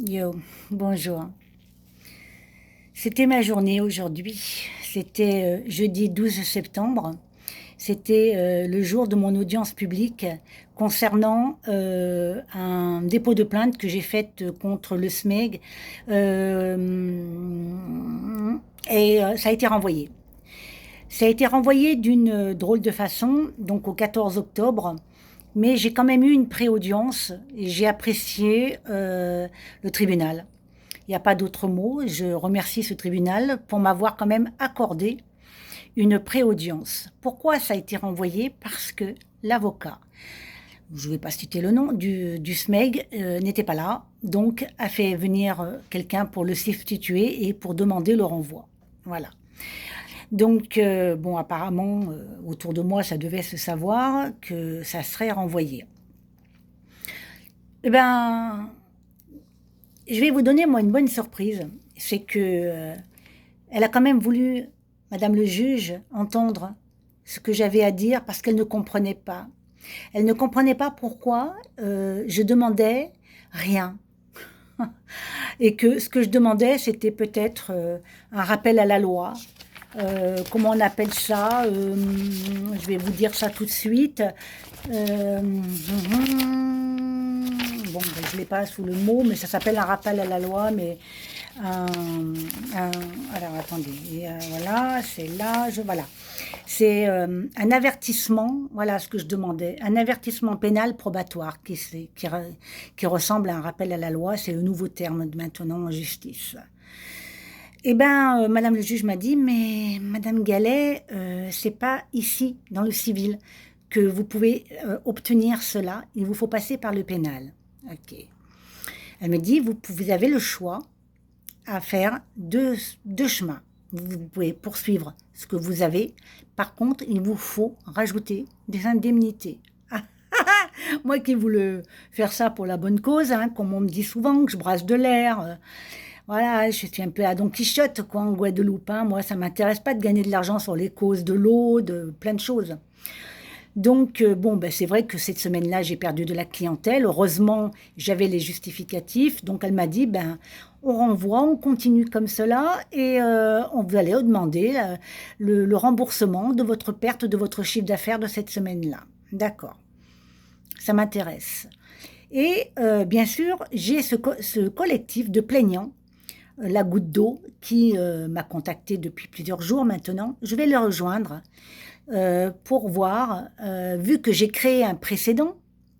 Yo, bonjour. C'était ma journée aujourd'hui. C'était jeudi 12 septembre. C'était le jour de mon audience publique concernant un dépôt de plainte que j'ai fait contre le SMEG. Ça a été renvoyé. Ça a été renvoyé d'une drôle de façon, donc au 14 octobre. Mais j'ai quand même eu une pré-audience et j'ai apprécié le tribunal. Il n'y a pas d'autre mot. Je remercie ce tribunal pour m'avoir quand même accordé une pré-audience. Pourquoi ça a été renvoyé? Parce que l'avocat, je ne vais pas citer le nom, du SMEG n'était pas là, donc a fait venir quelqu'un pour le substituer et pour demander le renvoi. Voilà. Donc, bon, apparemment, autour de moi, ça devait se savoir que ça serait renvoyé. Eh ben, je vais vous donner, moi, une bonne surprise. C'est que elle a quand même voulu, Madame le juge, entendre ce que j'avais à dire parce qu'elle ne comprenait pas. Elle ne comprenait pas pourquoi je demandais rien. Et que ce que je demandais, c'était peut-être un rappel à la loi. Comment on appelle ça? Je vais vous dire ça tout de suite. Bon, ben, je ne l'ai pas sous le mot, mais ça s'appelle un rappel à la loi, mais un, alors attendez, voilà, c'est là, voilà. C'est un avertissement, voilà ce que je demandais, un avertissement pénal probatoire qui ressemble à un rappel à la loi, c'est le nouveau terme de maintenant en justice. Eh bien, Madame le juge m'a dit, mais Madame Gallet, c'est pas ici, dans le civil, que vous pouvez obtenir cela, il vous faut passer par le pénal. Ok. Elle me dit, vous avez le choix à faire deux chemins. Vous pouvez poursuivre ce que vous avez. Par contre, il vous faut rajouter des indemnités. Moi qui voulais faire ça pour la bonne cause, hein, comme on me dit souvent, que je brasse de l'air. Voilà, je suis un peu à Don Quichotte, quoi, en Guadeloupe. Hein. Moi, ça ne m'intéresse pas de gagner de l'argent sur les causes de l'eau, de plein de choses. Donc, bon, ben, c'est vrai que cette semaine-là, j'ai perdu de la clientèle. Heureusement, j'avais les justificatifs. Donc, elle m'a dit, ben, on renvoie, on continue comme cela et on vous allez demander le remboursement de votre perte de votre chiffre d'affaires de cette semaine-là. D'accord, ça m'intéresse. Et bien sûr, j'ai ce collectif de plaignants, la goutte d'eau, qui m'a contacté depuis plusieurs jours maintenant. Je vais le rejoindre pour voir, vu que j'ai créé un précédent,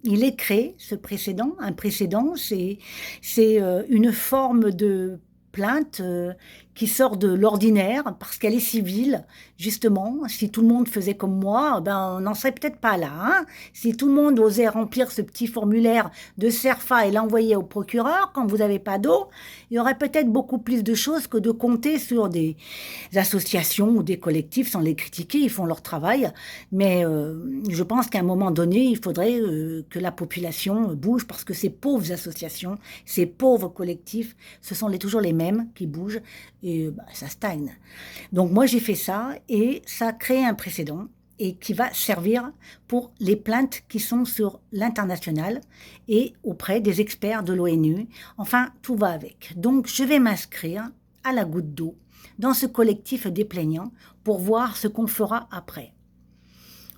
il est créé, ce précédent. Un précédent, c'est une forme de plainte qui sort de l'ordinaire parce qu'elle est civile, justement. Si tout le monde faisait comme moi, ben, on n'en serait peut-être pas là. Hein. Si tout le monde osait remplir ce petit formulaire de CERFA et l'envoyer au procureur quand vous n'avez pas d'eau, il y aurait peut-être beaucoup plus de choses que de compter sur des associations ou des collectifs sans les critiquer. Ils font leur travail. Mais je pense qu'à un moment donné, il faudrait que la population bouge parce que ces pauvres associations, ces pauvres collectifs, ce sont toujours les mêmes qui bougent et bah, ça stagne. Donc moi j'ai fait ça et ça a créé un précédent et qui va servir pour les plaintes qui sont sur l'international et auprès des experts de l'ONU. Enfin, tout va avec. Donc je vais m'inscrire à la goutte d'eau dans ce collectif des plaignants pour voir ce qu'on fera après.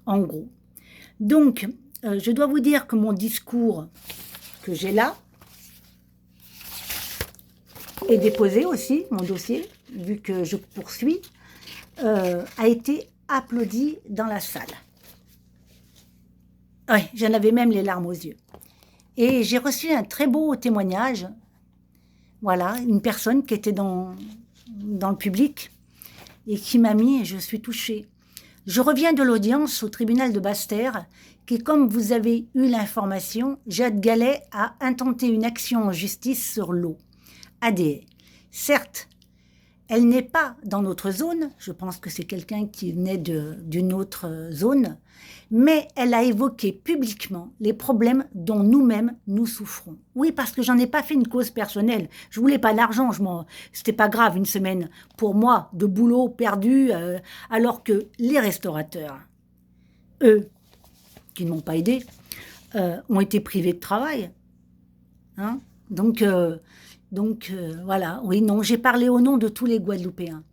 En gros. Donc, je dois vous dire que mon discours que j'ai là est déposé aussi, mon dossier, vu que je poursuis, a été applaudi dans la salle. Oui, j'en avais même les larmes aux yeux. Et j'ai reçu un très beau témoignage. Voilà, une personne qui était dans le public et qui m'a mis, et je suis touchée. Je reviens de l'audience au tribunal de Basse-Terre qui, comme vous avez eu l'information, Jade Gallet a intenté une action en justice sur l'eau. ADE. Certes, elle n'est pas dans notre zone, je pense que c'est quelqu'un qui venait d'une autre zone, mais elle a évoqué publiquement les problèmes dont nous-mêmes nous souffrons. Oui, parce que j'en ai pas fait une cause personnelle. Je voulais pas d'argent, c'était pas grave une semaine pour moi de boulot perdu, alors que les restaurateurs, eux, qui ne m'ont pas aidé, ont été privés de travail. Hein. Voilà, oui, non, j'ai parlé au nom de tous les Guadeloupéens.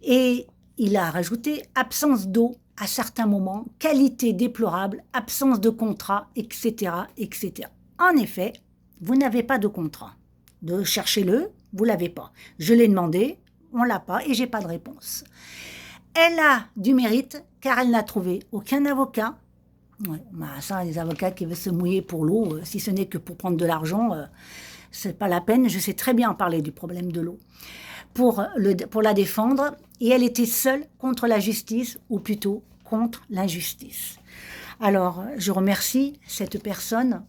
Et il a rajouté absence d'eau à certains moments, qualité déplorable, absence de contrat, etc., etc. En effet, vous n'avez pas de contrat. Cherchez-le, vous ne l'avez pas. Je l'ai demandé, on ne l'a pas et j'ai pas de réponse. Elle a du mérite car elle n'a trouvé aucun avocat. Ouais, bah ça, les avocats qui veulent se mouiller pour l'eau, si ce n'est que pour prendre de l'argent, c'est pas la peine. Je sais très bien parler du problème de l'eau pour la défendre. Et elle était seule contre la justice, ou plutôt contre l'injustice. Alors, je remercie cette personne.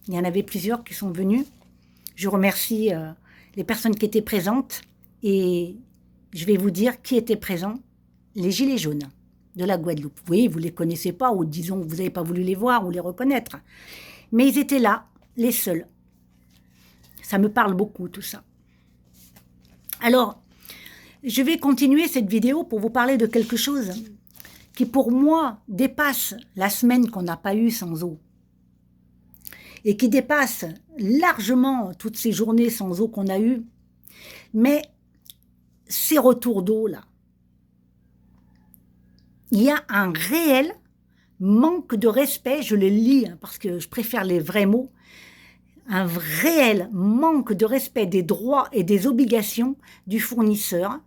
Il y en avait plusieurs qui sont venus. Je remercie les personnes qui étaient présentes. Et je vais vous dire qui était présent. Les Gilets jaunes de la Guadeloupe. Oui, vous ne les connaissez pas, ou disons que vous n'avez pas voulu les voir ou les reconnaître. Mais ils étaient là, les seuls. Ça me parle beaucoup, tout ça. Alors, je vais continuer cette vidéo pour vous parler de quelque chose qui, pour moi, dépasse la semaine qu'on n'a pas eue sans eau. Et qui dépasse largement toutes ces journées sans eau qu'on a eues. Mais ces retours d'eau, là, il y a un réel manque de respect, je le lis hein, parce que je préfère les vrais mots, un réel manque de respect des droits et des obligations du fournisseur,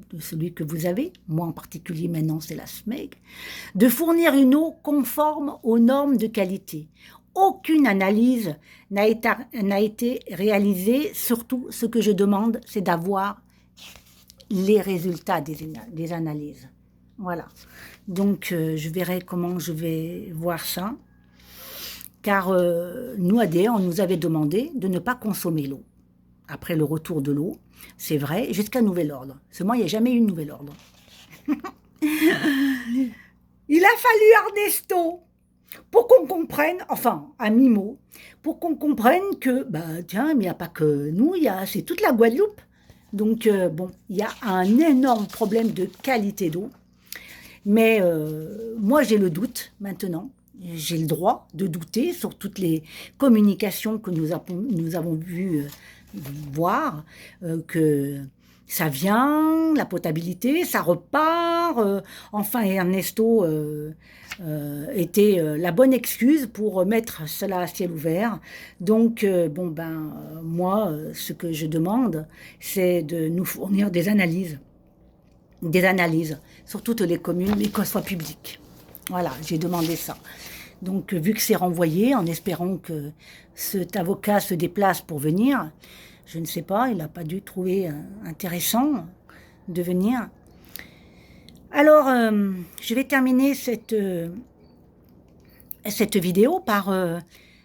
de celui que vous avez, moi en particulier maintenant c'est la SMEG, de fournir une eau conforme aux normes de qualité. Aucune analyse n'a été réalisée, surtout ce que je demande c'est d'avoir les résultats des analyses. Voilà, donc je verrai comment je vais voir ça, car nous, AD, on nous avait demandé de ne pas consommer l'eau. Après le retour de l'eau, c'est vrai, jusqu'à nouvel ordre. Parce que moi, il n'y a jamais eu de nouvel ordre. Il a fallu Ernesto pour qu'on comprenne, enfin, à mi-mot, pour qu'on comprenne que, bah, tiens, mais il n'y a pas que nous, c'est toute la Guadeloupe. Donc, bon, il y a un énorme problème de qualité d'eau. Mais moi, j'ai le doute maintenant. J'ai le droit de douter sur toutes les communications que nous avons vu voir, que ça vient, la potabilité, ça repart. Enfin, Ernesto était la bonne excuse pour mettre cela à ciel ouvert. Donc, bon, ben, moi, ce que je demande, c'est de nous fournir des analyses sur toutes les communes, mais qu'elles soient publiques. Voilà, j'ai demandé ça. Donc, vu que c'est renvoyé, en espérant que cet avocat se déplace pour venir, je ne sais pas, il n'a pas dû trouver intéressant de venir. Alors, je vais terminer cette vidéo par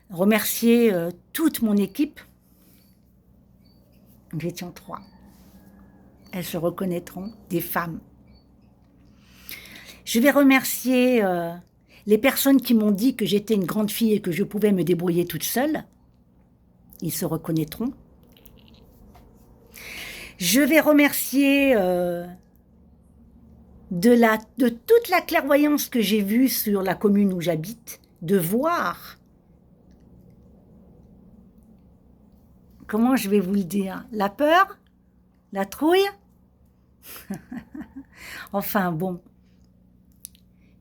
remercier toute mon équipe. Nous étions 3. Elles se reconnaîtront, des femmes. Je vais remercier les personnes qui m'ont dit que j'étais une grande fille et que je pouvais me débrouiller toute seule. Ils se reconnaîtront. Je vais remercier de toute la clairvoyance que j'ai vue sur la commune où j'habite, de voir, comment je vais vous le dire, la peur, la trouille. Enfin bon,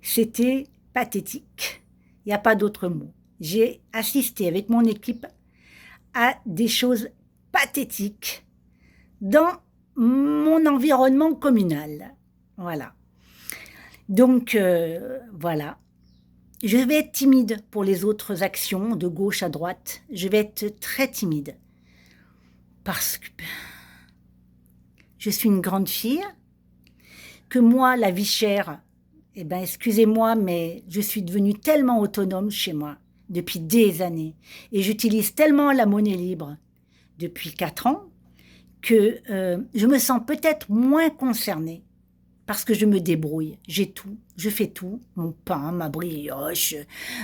c'était pathétique. Il n'y a pas d'autre mot. J'ai assisté avec mon équipe à des choses pathétiques dans mon environnement communal. Voilà. Donc, voilà. Je vais être timide pour les autres actions, de gauche à droite. Je vais être très timide. Parce que je suis une grande fille, que moi, la vie chère, eh bien, excusez-moi, mais je suis devenue tellement autonome chez moi depuis des années. Et j'utilise tellement la monnaie libre depuis 4 ans que je me sens peut-être moins concernée parce que je me débrouille. J'ai tout, je fais tout, mon pain, ma brioche,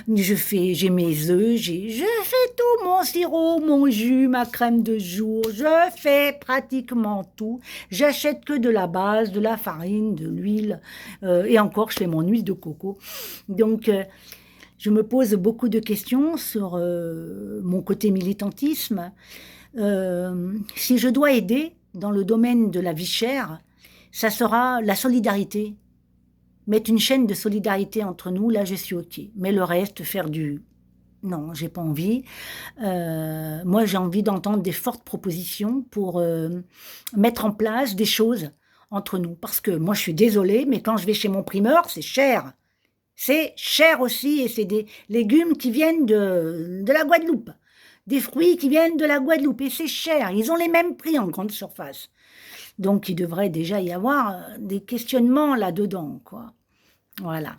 j'ai mes œufs, je fais tout, mon sirop, mon jus, ma crème de jour, je fais pratiquement tout. J'achète que de la base, de la farine, de l'huile, et encore je fais mon huile de coco. Donc Je me pose beaucoup de questions sur mon côté militantisme. Si je dois aider dans le domaine de la vie chère, ça sera la solidarité. Mettre une chaîne de solidarité entre nous, là je suis OK. Mais le reste, faire du... Non, j'ai pas envie. Moi, j'ai envie d'entendre des fortes propositions pour mettre en place des choses entre nous. Parce que moi, je suis désolée, mais quand je vais chez mon primeur, c'est cher. C'est cher aussi, et c'est des légumes qui viennent de la Guadeloupe. Des fruits qui viennent de la Guadeloupe, et c'est cher. Ils ont les mêmes prix en grande surface. Donc, il devrait déjà y avoir des questionnements là-dedans, quoi. Voilà.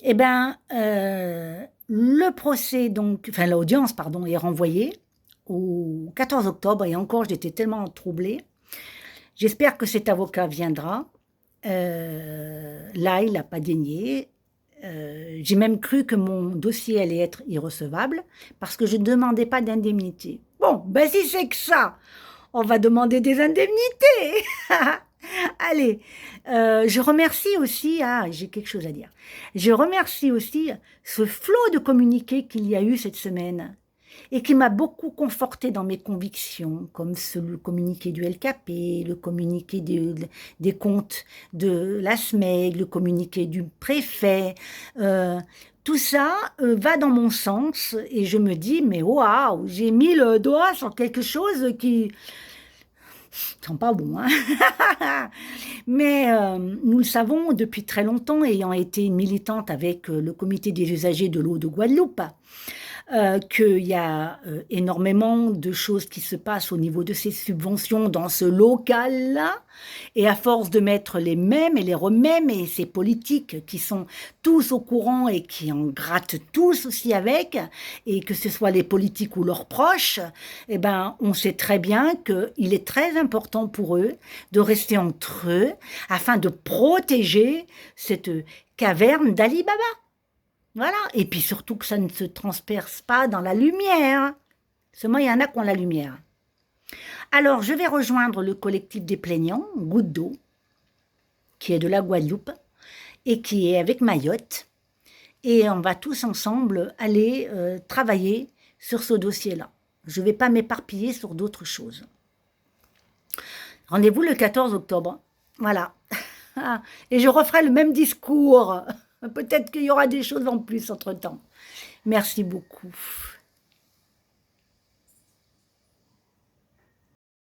Eh bien, le procès, donc, enfin l'audience, pardon, est renvoyée au 14 octobre, et encore, j'étais tellement troublée. J'espère que cet avocat viendra. Là, il n'a pas daigné. J'ai même cru que mon dossier allait être irrecevable parce que je ne demandais pas d'indemnité. Bon, ben si c'est que ça, on va demander des indemnités. Allez, je remercie aussi, j'ai quelque chose à dire, je remercie aussi ce flot de communiqués qu'il y a eu cette semaine et qui m'a beaucoup conforté dans mes convictions, comme le communiqué du LKP, le communiqué des comptes de la SMEG, le communiqué du préfet. Tout ça va dans mon sens et je me dis, mais waouh, j'ai mis le doigt sur quelque chose qui... sent pas bon, hein. Mais nous le savons depuis très longtemps, ayant été une militante avec le comité des usagers de l'eau de Guadeloupe, qu'il y a énormément de choses qui se passent au niveau de ces subventions dans ce local-là, et à force de mettre les mêmes et les remêmes, et ces politiques qui sont tous au courant et qui en grattent tous aussi avec, et que ce soit les politiques ou leurs proches, eh ben, on sait très bien qu'il est très important pour eux de rester entre eux afin de protéger cette caverne d'Ali Baba. Voilà, et puis surtout que ça ne se transperce pas dans la lumière. Seulement, il y en a qui ont la lumière. Alors, je vais rejoindre le collectif des plaignants, Goutte d'eau, qui est de la Guadeloupe, et qui est avec Mayotte. Et on va tous ensemble aller travailler sur ce dossier-là. Je ne vais pas m'éparpiller sur d'autres choses. Rendez-vous le 14 octobre. Voilà. Et je referai le même discours. Peut-être qu'il y aura des choses en plus entre-temps. Merci beaucoup.